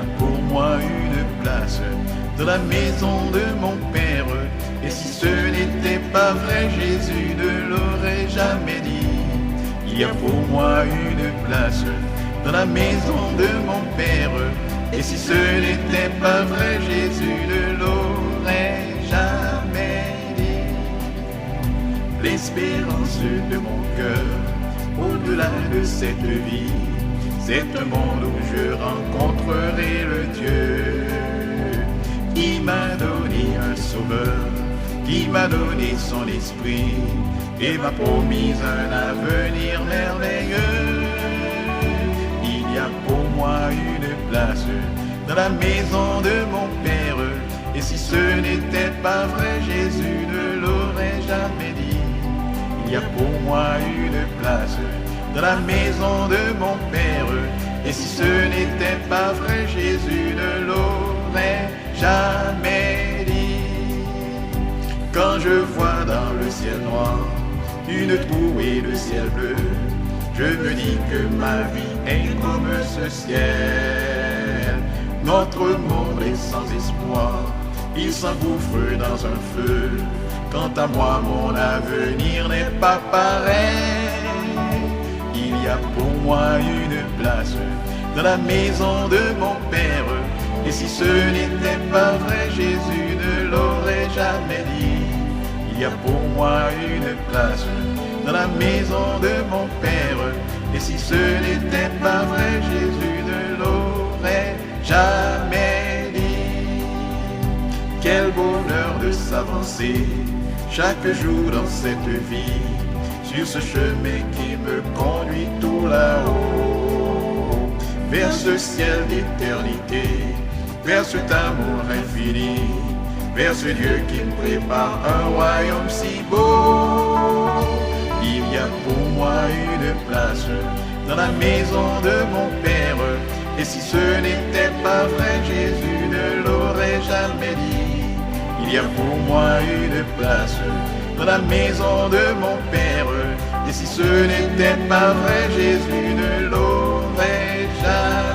a pour moi une place dans la maison de mon Père. Et si ce n'était pas vrai, Jésus ne l'aurait jamais dit. Il y a pour moi une place dans la maison de mon Père. Et si ce n'était pas vrai, Jésus ne l'aurait jamais dit. L'espérance de mon cœur, au-delà de cette vie, c'est un monde où je rencontrerai le Dieu qui m'a donné un sauveur, qui m'a donné son esprit et m'a promis un avenir merveilleux. Il y a pour moi une place dans la maison de mon Père. Et si ce n'était pas vrai, Jésus ne l'aurait jamais dit. Il y a pour moi une place dans la maison de mon Père. Et si ce n'était pas vrai, Jésus ne l'aurait jamais dit. Quand je vois dans le ciel noir une trouée de ciel bleu, je me dis que ma vie est comme ce ciel. Notre monde est sans espoir, il s'engouffre dans un feu. Quant à moi, mon avenir n'est pas pareil. Il y a pour moi une place dans la maison de mon Père. Et si ce n'était pas vrai, Jésus ne l'aurait jamais dit. Il y a pour moi une place dans la maison de mon Père. Et si ce n'était pas vrai, Jésus ne l'aurait jamais dit. Quel bonheur de s'avancer chaque jour dans cette vie, sur ce chemin qui me conduit tout là-haut, vers ce ciel d'éternité, vers cet amour infini, vers ce Dieu qui me prépare un royaume si beau. Il y a pour moi une place dans la maison de mon Père. Et si ce n'était pas vrai, Jésus ne l'aurait jamais dit. Il y a pour moi une place dans la maison de mon Père. Et si ce n'était pas vrai, Jésus ne l'aurait jamais dit.